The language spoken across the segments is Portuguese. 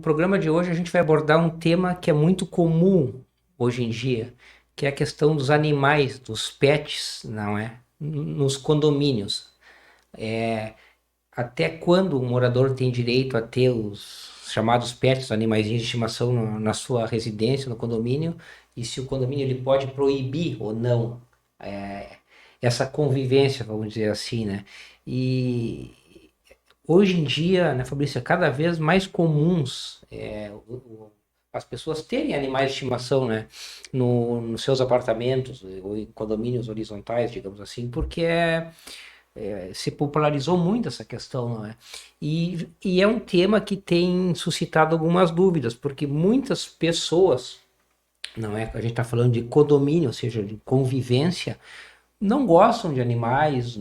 programa de hoje a gente vai abordar um tema que é muito comum hoje em dia, que é a questão dos animais, dos pets, não é? Nos condomínios. Até quando o morador tem direito a ter os chamados pets, animaizinhos de estimação na sua residência, no condomínio, e se o condomínio ele pode proibir ou não essa convivência, vamos dizer assim, né? E hoje em dia, né, Fabrício, é cada vez mais comuns as pessoas terem animais de estimação, né, nos seus apartamentos ou em condomínios horizontais, digamos assim, porque se popularizou muito essa questão, não é? E é um tema que tem suscitado algumas dúvidas, porque muitas pessoas, não é? A gente está falando de condomínio, ou seja, de convivência, não gostam de animais,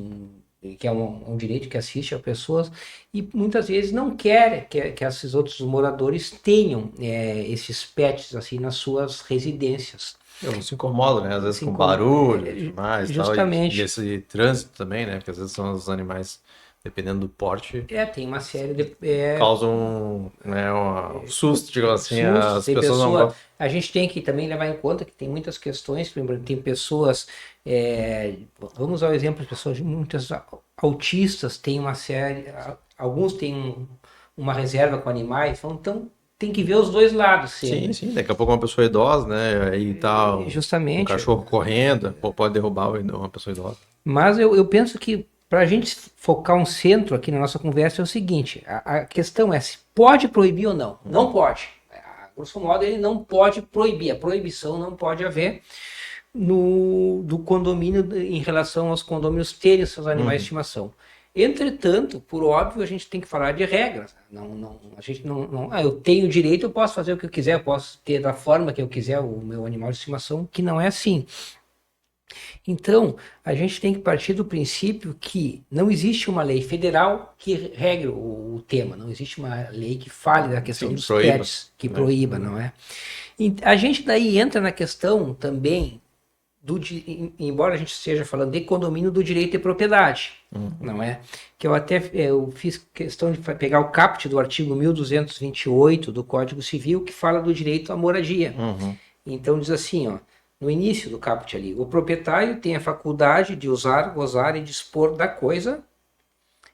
que é um direito que assiste a pessoas, e muitas vezes não querem que esses outros moradores tenham esses pets assim nas suas residências. Eu não se incomodo, né? Às vezes Assim com como, barulho e tudo mais, tal, e justamente, esse trânsito também, né? Porque às vezes são os animais, dependendo do porte, tem uma série de causam, né, um susto, digamos assim, sustos, as tem pessoas não pessoa, gostam. a gente tem que também levar em conta que tem muitas questões, lembrando, tem pessoas, vamos ao exemplo de pessoas muitas autistas, tem uma série, alguns têm uma reserva com animais, então tem que ver os dois lados Sim, sempre. sim, daqui a pouco uma pessoa idosa, né? Aí tá um Justamente, cachorro correndo, pode derrubar uma pessoa idosa. mas eu penso que para a gente focar um centro aqui na nossa conversa é o seguinte: a questão é se pode proibir ou não. Não pode. Grosso modo, ele não pode proibir. A proibição não pode haver do condomínio em relação aos condôminos terem seus animais de Uhum. estimação. Entretanto, por óbvio, a gente tem que falar de regras. A gente eu tenho direito, eu posso fazer o que eu quiser, eu posso ter da forma que eu quiser o meu animal de estimação, que não é assim. Então, a gente tem que partir do princípio que não existe uma lei federal que regue o tema, não existe uma lei que fale da questão Sim, dos proíba, pets, que né? proíba, não é? E a gente daí entra na questão também embora a gente esteja falando de condomínio do direito de propriedade, Uhum. não é? Que eu fiz questão de pegar o caput do artigo 1228 do Código Civil, que fala do direito à moradia. Uhum. Então diz assim, ó, no início do caput ali, o proprietário tem a faculdade de usar, gozar e dispor da coisa.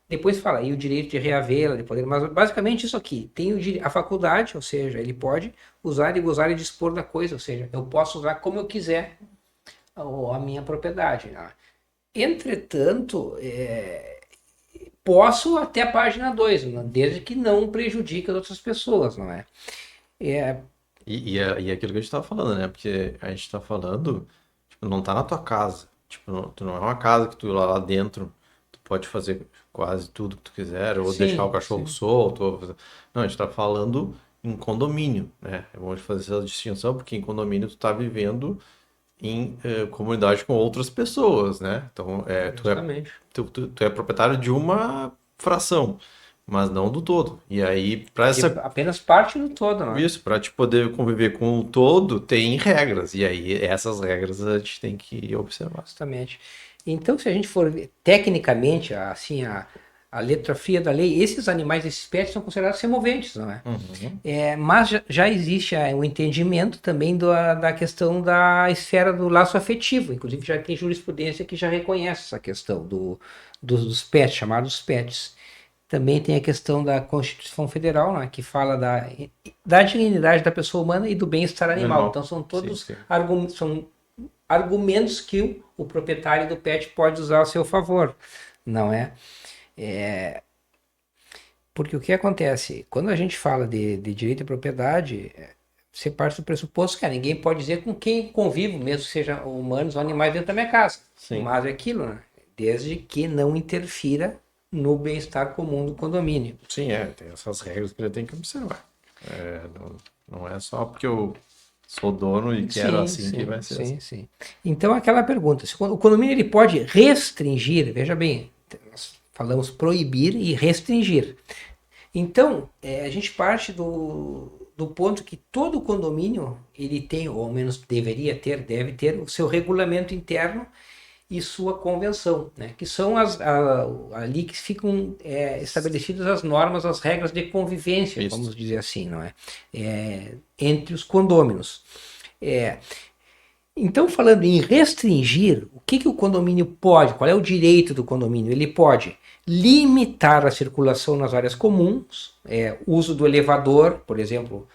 Depois fala, e o direito de reavê-la, de poder, mas basicamente isso aqui, tem a faculdade, ou seja, ele pode usar e gozar e dispor da coisa, ou seja, eu posso usar como eu quiser a minha propriedade. Né? Entretanto, posso até a página 2, né? Desde que não prejudique as outras pessoas, não é? É, E aquilo que a gente tava falando, né? Porque a gente tá falando, tipo, não tá na tua casa. Tipo, tu não é uma casa que tu lá dentro, tu pode fazer quase tudo que tu quiser, ou deixar o sim, cachorro sim. solto. Não, a gente tá falando em condomínio, né? É bom de fazer essa distinção, porque em condomínio tu tá vivendo em comunidade com outras pessoas, né? Então, Justamente. tu é proprietário de uma fração, mas não do todo. E aí, para De essa apenas parte do todo, não é? isso, para te poder conviver com o todo, tem regras. E aí, essas regras a gente tem que observar. Justamente. Então, se a gente for ver tecnicamente, assim, a letra fria da lei, esses animais, esses pets são considerados semoventes, não é? Uhum. Mas já existe um entendimento também da questão da esfera do laço afetivo. Inclusive, já tem jurisprudência que já reconhece essa questão dos pets, chamados pets. Também tem a questão da Constituição Federal, né, que fala da dignidade da pessoa humana e do bem-estar animal. Normal. Então, são Sim, todos sim. argumentos que o proprietário do pet pode usar a seu favor, não é? Porque o que acontece? Quando a gente fala de direito à propriedade, você parte do pressuposto que ninguém pode dizer com quem convivo, mesmo que sejam humanos ou animais dentro da minha casa. Sim. Mas é aquilo, né? Desde que não interfira no bem-estar comum do condomínio. Sim, tem essas regras que ele tem que observar. Não é só porque eu sou dono e quero Sim, assim que sim, vai ser assim. sim, sim. Então, aquela pergunta, se o condomínio ele pode restringir, veja bem, nós falamos proibir e restringir. Então, a gente parte do ponto que todo condomínio ele tem, ou ao menos deveria ter, deve ter o seu regulamento interno e sua convenção, né? Que são ali que ficam estabelecidas as normas, as regras de convivência, Isso. vamos dizer assim, não é? Entre os condôminos. Então, falando em restringir, o que o condomínio pode? Qual é o direito do condomínio? Ele pode limitar a circulação nas áreas comuns, uso do elevador, por exemplo.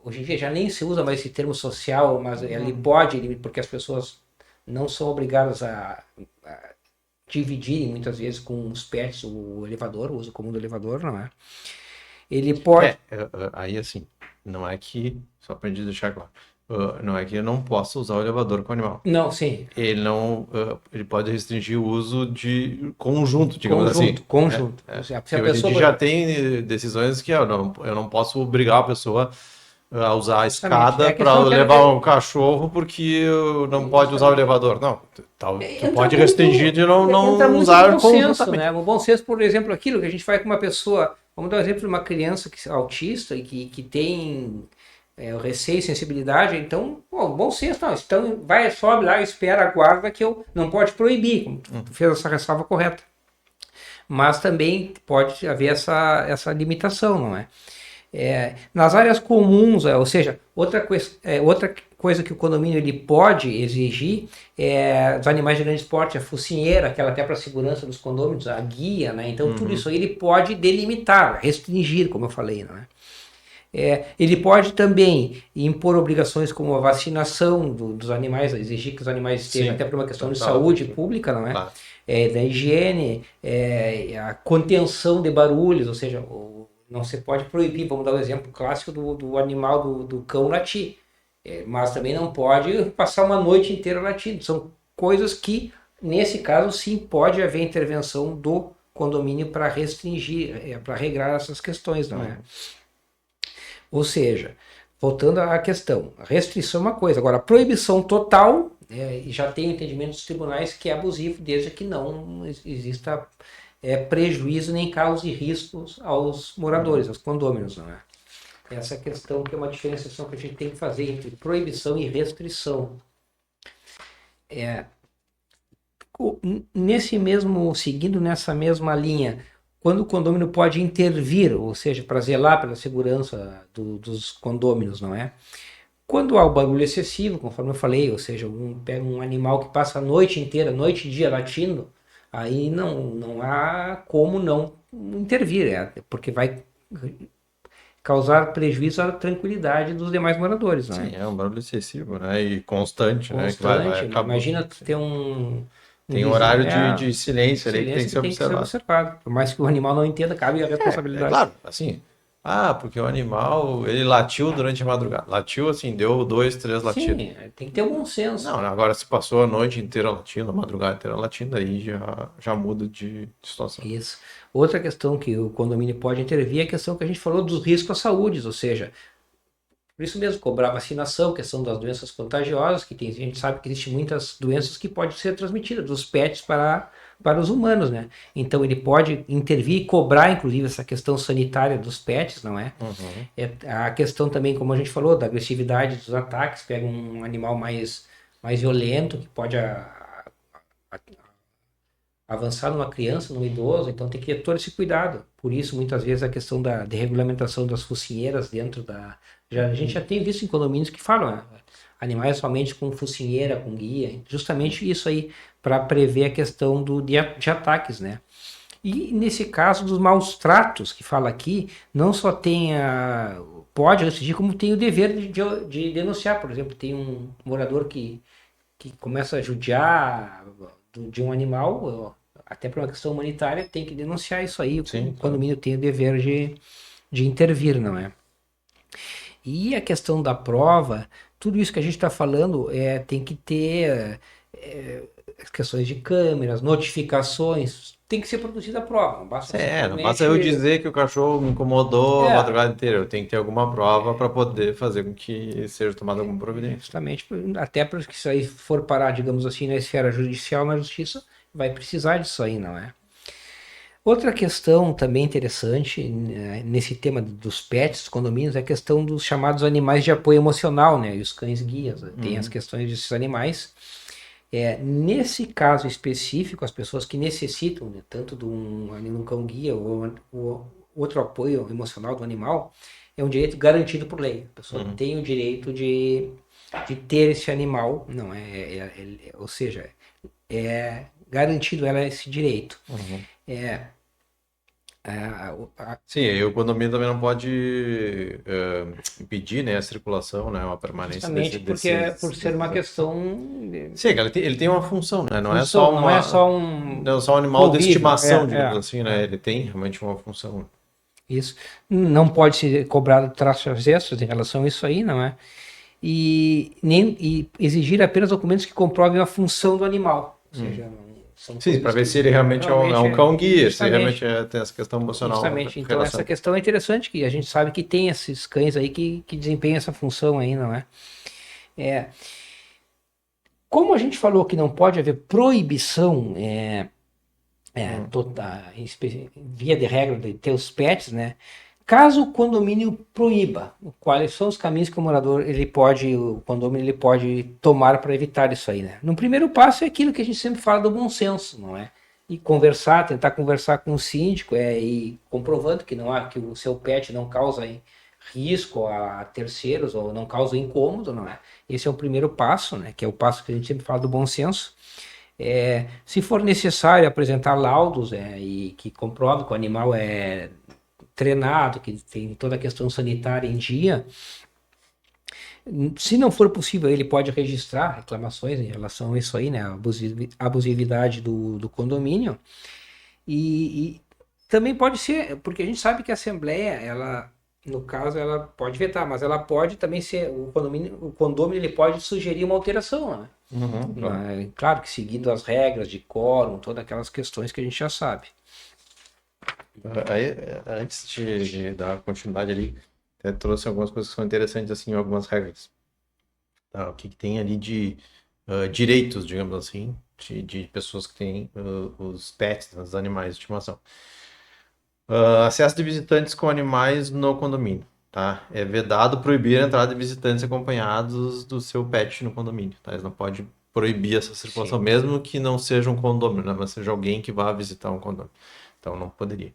Hoje em dia já nem se usa mais esse termo social, mas ele pode, porque as pessoas não são obrigadas a dividirem muitas vezes com os pets o elevador, o uso comum do elevador, não é? Ele pode. Aí assim, não é que, só pra gente deixar claro, não é que eu não possa usar o elevador com o animal. Não, sim. Ele não, ele pode restringir o uso de conjunto, digamos assim. Conjunto. Se a Porque hoje a pessoa gente já tem decisões que eu não posso obrigar a pessoa a usar a escada para levar um cachorro porque eu não pode usar o elevador. Não, tu pode restringir de não usar conjuntamente. Né? O bom senso, por exemplo, aquilo que a gente faz com uma pessoa, vamos dar um exemplo de uma criança autista e que tem o receio e sensibilidade, então, bom senso, não, então sobe lá, espera, aguarda que eu não pode proibir, como tu fez essa ressalva correta. Mas também pode haver essa limitação, não é? Nas áreas comuns, ou seja, outra coisa que o condomínio ele pode exigir dos animais de grande porte, a focinheira, aquela até para a segurança dos condôminos, a guia, né? Então tudo isso aí ele pode delimitar, restringir, como eu falei, não é? Ele pode também impor obrigações como a vacinação dos animais, exigir que os animais estejam, até por uma questão de saúde pública, não é? Claro. Da higiene, a contenção de barulhos, ou seja, não se pode proibir, vamos dar um exemplo clássico do animal, do cão latir, mas também não pode passar uma noite inteira latindo. São coisas que, nesse caso, sim, pode haver intervenção do condomínio para restringir, para regrar essas questões, não é? Ou seja, voltando à questão, a restrição é uma coisa, agora a proibição total, já tem o entendimento dos tribunais que é abusivo, desde que não exista prejuízo nem cause riscos aos moradores, aos condôminos, não é? Essa questão que é uma diferenciação que a gente tem que fazer entre proibição e restrição. Seguindo nessa mesma linha, quando o condômino pode intervir, ou seja, para zelar pela segurança dos condôminos, não é? Quando há o barulho excessivo, conforme eu falei, ou seja, pega um animal que passa a noite inteira, noite e dia latindo, aí não há como não intervir, porque vai causar prejuízo à tranquilidade dos demais moradores, não é? Sim, é um barulho excessivo, né? E constante, né? Que vai imagina ter tem um horário de silêncio ali que tem que ser observado. Por mais que o animal não entenda, cabe a responsabilidade. Claro, assim, porque o animal, ele latiu durante a madrugada. Latiu, assim, deu 2, 3 latidos. Sim, tem que ter um bom senso. Não, agora se passou a noite inteira latindo, a madrugada inteira latindo, aí já muda de situação. Isso. Outra questão que o condomínio pode intervir é a questão que a gente falou dos riscos à saúde, ou seja, por isso mesmo, cobrar vacinação, questão das doenças contagiosas, que a gente sabe que existem muitas doenças que podem ser transmitidas dos pets para os humanos, né? Então ele pode intervir e cobrar, inclusive, essa questão sanitária dos pets, não é? A questão também, como a gente falou, da agressividade dos ataques, pega um animal mais violento, que pode avançar numa criança, num idoso, então tem que ter todo esse cuidado. Por isso, muitas vezes, a questão de regulamentação das focinheiras dentro a gente já tem visto em condomínios que falam, animais somente com focinheira, com guia, justamente isso aí, para prever a questão de ataques, né? E nesse caso dos maus tratos, que fala aqui, não só pode restringir, como tem o dever de denunciar. Por exemplo, tem um morador que começa a judiar de um animal, até por uma questão humanitária, tem que denunciar isso aí. O condomínio tem o dever de intervir, não é? E a questão da prova, tudo isso que a gente está falando tem que ter questões de câmeras, notificações, tem que ser produzida a prova. Não basta eu dizer que o cachorro me incomodou a madrugada inteira. Eu tenho que ter alguma prova para poder fazer com que seja tomada alguma providência. Justamente, até porque se isso aí for parar, digamos assim, na esfera judicial, na justiça, vai precisar disso aí, não é? Outra questão também interessante nesse tema dos pets, dos condomínios, é a questão dos chamados animais de apoio emocional, né? E os cães guias. Tem as questões desses animais Nesse caso específico, as pessoas que necessitam, né, tanto de um cão-guia ou outro apoio emocional do animal, é um direito garantido por lei. A pessoa tem o direito de ter esse animal, não ou seja, é garantido ela esse direito. Uhum. É, Sim, aí o condomínio também não pode impedir, né, a circulação, né, a permanência justamente porque é por ser uma questão Sim, ele tem uma função, né? Não é função, só não é só não é só um animal de convívio, estimação, digamos assim, né? Ele tem realmente uma função. isso. Não pode ser cobrado taxas extras em relação a isso aí, não é? E exigir apenas documentos que comprovem a função do animal. Ou seja, são Sim, coisas para ver que se ele realmente é um cão guia, se realmente tem essa questão emocional justamente. Então, essa relacionada. questão é interessante, que a gente sabe que tem esses cães aí que desempenham essa função aí, não é? Como a gente falou que não pode haver proibição via de regra de ter os pets, né? Caso o condomínio proíba, quais são os caminhos que o condomínio ele pode tomar para evitar isso aí, né? No primeiro passo é aquilo que a gente sempre fala do bom senso, não é? E tentar conversar com o síndico, e comprovando que o seu pet não causa risco a terceiros ou não causa incômodo, não é? Esse é o primeiro passo, né? Que é o passo que a gente sempre fala do bom senso. Se for necessário apresentar laudos e que comprove que o animal é treinado, que tem toda a questão sanitária em dia, se não for possível, ele pode registrar reclamações em relação a isso aí, né? A abusividade do condomínio. E também pode ser, porque a gente sabe que a Assembleia, ela, no caso, ela pode vetar, mas ela pode também ser, o condomínio ele pode sugerir uma alteração, né? Claro. Claro que seguindo as regras de quórum, todas aquelas questões que a gente já sabe. Aí, antes de dar continuidade ali, até trouxe algumas coisas que são interessantes, assim, algumas regras. Tá? O que tem ali de direitos, digamos assim, de pessoas que têm os pets, os animais de estimação. Acesso de visitantes com animais no condomínio, tá? É vedado proibir a entrada de visitantes acompanhados do seu pet no condomínio, tá? Eles não podem proibir essa circulação, Sim. mesmo que não seja um condomínio, né? Mas seja alguém que vá visitar um condomínio. Então, não poderia.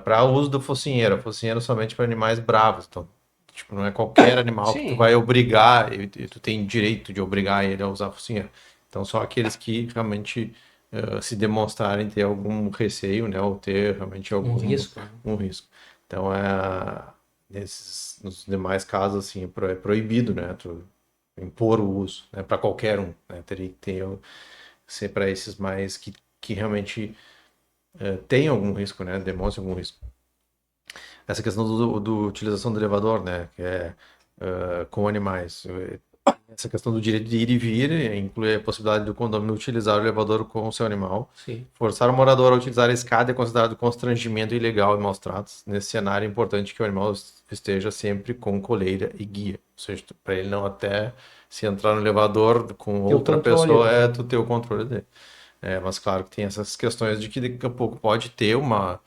Para o uso do focinheiro somente para animais bravos. Então, tipo, não é qualquer animal que tu Sim. vai obrigar, e tu tem direito de obrigar ele a usar focinheiro. Então, só aqueles que realmente se demonstrarem ter algum receio, né, ou ter realmente Um algum risco, né? um risco. Então, nos demais casos, assim, é proibido, né, tu impor o uso, né, para qualquer um, né, teria que ser para esses mais que realmente tem algum risco, né, demonstra algum risco. Essa questão do utilização do elevador, né, que é com animais. Essa questão do direito de ir e vir inclui a possibilidade do condomínio utilizar o elevador com o seu animal. Sim. Forçar o morador a utilizar a escada é considerado constrangimento ilegal e maus tratos. Nesse cenário, é importante que o animal esteja sempre com coleira e guia. Ou seja, para ele não até se entrar no elevador com Ter o outra controle, pessoa, né? tu ter o controle dele. Mas claro que tem essas questões de que daqui a pouco pode ter uma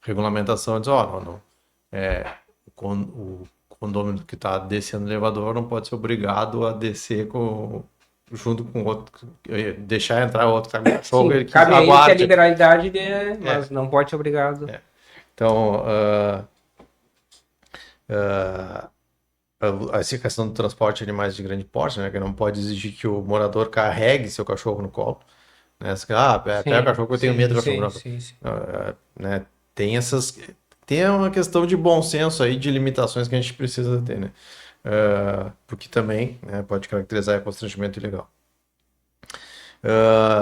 regulamentação, diz, ó, não, o condomínio que está descendo o elevador não pode ser obrigado a descer junto com outro, deixar entrar outro cachorro, Sim, ele que cabe a ele ter a aguarde. liberalidade, É, mas não pode ser obrigado. então, essa questão do transporte de animais de grande porte, né, que não pode exigir que o morador carregue seu cachorro no colo, né, pega o Sim, cachorro que eu tenho medo sim, do cachorro. sim, Não, sim, sim. né, tem uma questão de bom senso aí, de limitações que a gente precisa ter, né, porque também, né, pode caracterizar constrangimento ilegal.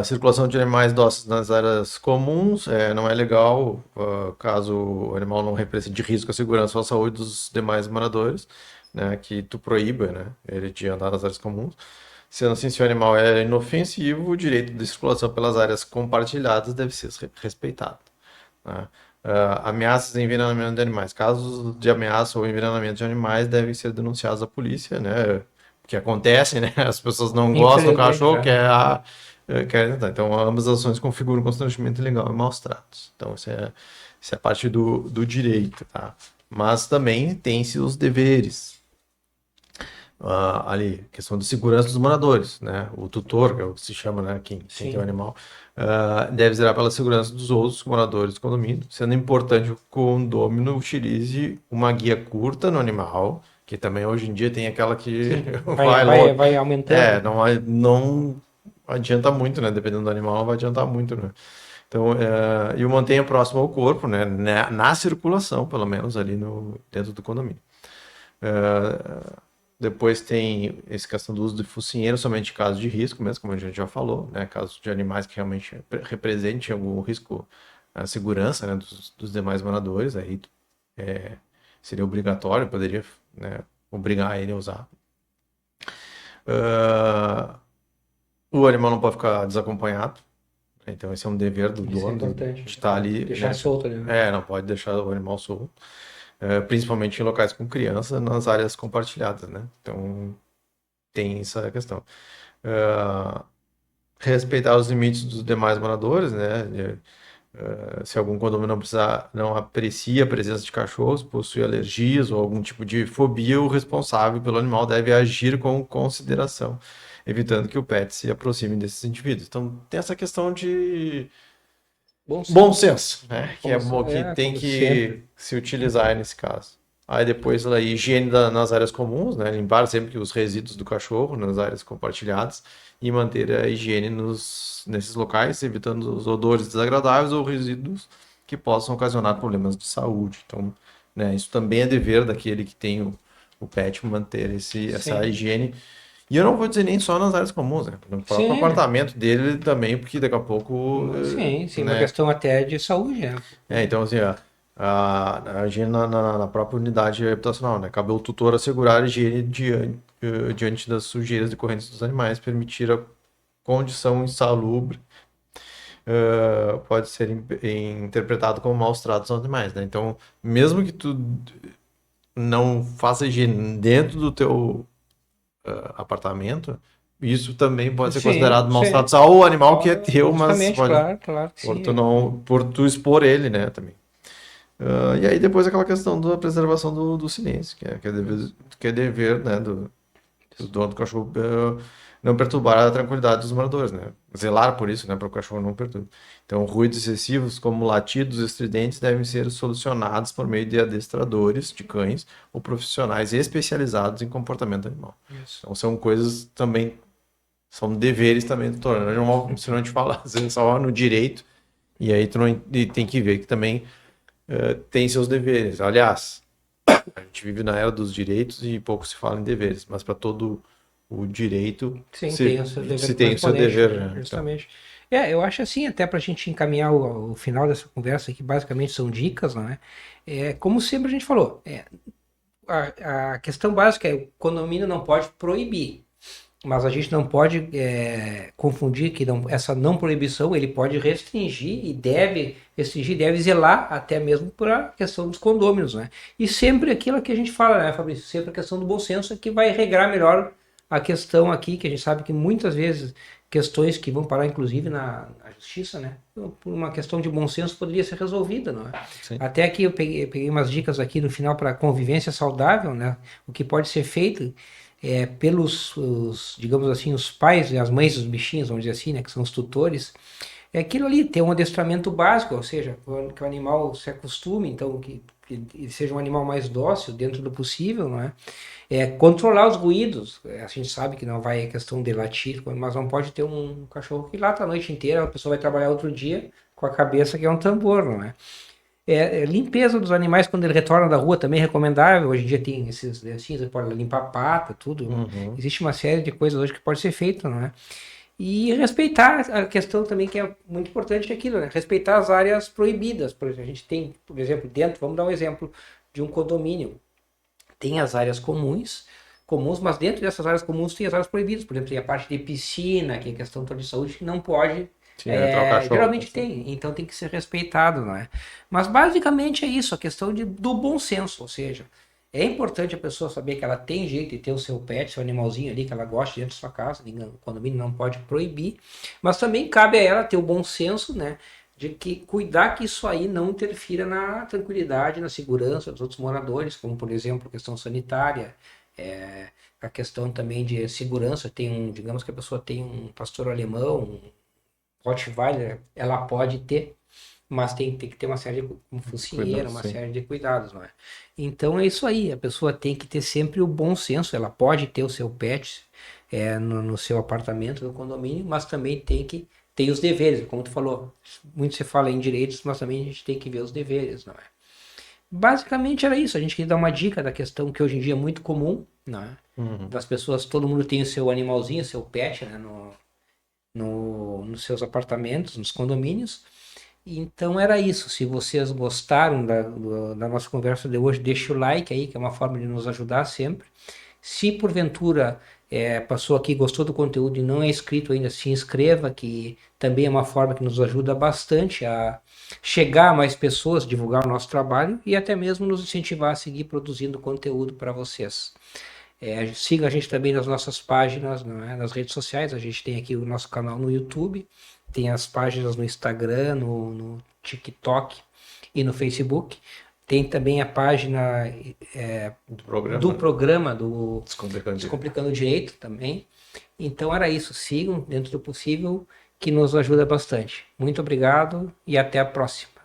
Circulação de animais dóceis nas áreas comuns não é legal caso o animal não represente risco à segurança ou à saúde dos demais moradores, né, que tu proíba, né, ele de andar nas áreas comuns. Sendo assim, se o animal é inofensivo, o direito de circulação pelas áreas compartilhadas deve ser respeitado. Né? Ameaças e envenenamento de animais. Casos de ameaça ou envenenamento de animais devem ser denunciados à polícia, né? Que acontece, né? As pessoas não gostam do Infelizmente, cachorro, então ambas as ações configuram constrangimento ilegal e maus tratos. Então, isso é a parte do direito, tá? Mas também tem-se os deveres. ali, questão de segurança dos moradores, né? O tutor, que é o que se chama, né? Quem tem o animal, deve zelar pela segurança dos outros moradores do condomínio, sendo importante que o condômino utilize uma guia curta no animal, que também hoje em dia tem aquela que Sim, vai longe. vai aumentando. Não adianta muito, né? Dependendo do animal, não vai adiantar muito, né? Então, e o mantenha próximo ao corpo, né? Na circulação, pelo menos ali dentro do condomínio. Depois tem essa questão do uso de focinheiro somente em caso de risco, mesmo como a gente já falou, né? Caso de animais que realmente representem algum risco à segurança, né, dos demais moradores, aí seria obrigatório, poderia, né, obrigar ele a usar. O animal não pode ficar desacompanhado, então esse é um dever do Isso é dono importante. de estar ali, Deixar né? solto ali, né? Não pode deixar o animal solto, principalmente em locais com criança, nas áreas compartilhadas, né? Então tem essa questão. Respeitar os limites dos demais moradores, né? Se algum condomínio não aprecia a presença de cachorros, possui alergias ou algum tipo de fobia, o responsável pelo animal deve agir com consideração, evitando que o pet se aproxime desses indivíduos. Então tem essa questão de bom senso, né? Que é bom, que tem como sempre. que se utilizar nesse caso. Aí depois a higiene nas áreas comuns, né? Limpar sempre os resíduos do cachorro nas áreas compartilhadas e manter a higiene nesses locais, evitando os odores desagradáveis ou resíduos que possam ocasionar problemas de saúde. Então, né, isso também é dever daquele que tem o pet manter essa higiene. E eu não vou dizer nem só nas áreas comuns, né? No próprio Sim, apartamento dele também, porque daqui a pouco, sim, uma né? questão até de saúde, né? Então, assim, a higiene na própria unidade habitacional, né? Cabe ao tutor assegurar a higiene diante das sujeiras decorrentes dos animais, permitir a condição insalubre, pode ser interpretado como maus tratos aos animais, né? Então, mesmo que tu não faça higiene dentro do teu apartamento, isso também pode ser Sim, considerado maus sim. tratos ao animal que é teu, mas Justamente, pode, claro que por tu sim. não, por tu expor ele, né, também. E aí depois aquela questão da preservação do silêncio, que é dever, né, do dono do cachorro, não perturbar a tranquilidade dos moradores, né? Zelar por isso, né, para o cachorro não perturbar. Então, ruídos excessivos, como latidos estridentes, devem ser solucionados por meio de adestradores de cães ou profissionais especializados em comportamento animal. Isso. Então, são coisas também, são deveres também do dono. Se não te falar, às vezes só no direito, e aí tu não, e tem que ver que também tem seus deveres. Aliás, a gente vive na era dos direitos e pouco se fala em deveres, mas para todo o direito Sim, tem o seu se dever tem o seu correspondente, dever, né? Então, justamente. Eu acho assim, até para a gente encaminhar o final dessa conversa, que basicamente são dicas, não é? Como sempre a gente falou, a questão básica é o condomínio não pode proibir, mas a gente não pode confundir que essa não proibição ele pode restringir e deve restringir, deve zelar até mesmo por a questão dos condôminos, né? E sempre aquilo que a gente fala, né, Fabrício? Sempre a questão do bom senso é que vai regrar melhor a questão aqui, que a gente sabe que muitas vezes questões que vão parar inclusive na justiça, né? Por uma questão de bom senso poderia ser resolvida, não é? sim. Até aqui eu peguei umas dicas aqui no final para convivência saudável, né? O que pode ser feito pelos, digamos assim, os pais e as mães dos bichinhos, vamos dizer assim, né, que são os tutores, é aquilo ali, ter um adestramento básico, ou seja, que o animal se acostume, então que ele seja um animal mais dócil dentro do possível, não é? Controlar os ruídos, a gente sabe que não vai a questão de latir, mas não pode ter um cachorro que lata a noite inteira, a pessoa vai trabalhar outro dia com a cabeça que é um tambor, não é? Limpeza dos animais quando ele retorna da rua também é recomendável. Hoje em dia tem esses assim, você pode limpar a pata, tudo. Uhum. Existe uma série de coisas hoje que pode ser feito, não é? E respeitar a questão também que é muito importante é aquilo, né? Respeitar as áreas proibidas. Por exemplo, a gente tem, por exemplo, dentro, vamos dar um exemplo de um condomínio. Tem as áreas comuns, mas dentro dessas áreas comuns tem as áreas proibidas. Por exemplo, tem a parte de piscina, que é questão toda de saúde, que não pode. Sim, entrar o cachorro. Geralmente tem, então tem que ser respeitado, não é? Mas basicamente é isso, a questão do bom senso, ou seja, é importante a pessoa saber que ela tem jeito de ter o seu pet, seu animalzinho ali que ela gosta dentro da sua casa, o condomínio não pode proibir, mas também cabe a ela ter o bom senso, né? De que cuidar que isso aí não interfira na tranquilidade, na segurança dos outros moradores, como por exemplo questão sanitária, A questão também de segurança, digamos que a pessoa tem um pastor alemão, um Rottweiler, ela pode ter, mas tem que ter uma série de um focinheiro, uma série de cuidados, não é? Então é isso aí, a pessoa tem que ter sempre o bom senso, ela pode ter o seu pet no seu apartamento, no condomínio, mas também tem os deveres, como tu falou, muito se fala em direitos, mas também a gente tem que ver os deveres, não é? Basicamente era isso, a gente queria dar uma dica da questão que hoje em dia é muito comum, não é? Das pessoas, todo mundo tem o seu animalzinho, o seu pet, né, nos seus apartamentos, nos condomínios. Então era isso. Se vocês gostaram da nossa conversa de hoje, deixa o like aí, que é uma forma de nos ajudar sempre. Se porventura passou aqui, gostou do conteúdo e não é inscrito ainda, se inscreva, que também é uma forma que nos ajuda bastante a chegar a mais pessoas, divulgar o nosso trabalho e até mesmo nos incentivar a seguir produzindo conteúdo para vocês. Siga a gente também nas nossas páginas, nas redes sociais. A gente tem aqui o nosso canal no YouTube, tem as páginas no Instagram, no TikTok e no Facebook. Tem também a página do programa do Descomplicando Direito também. Então era isso, sigam dentro do possível, que nos ajuda bastante. Muito obrigado e até a próxima.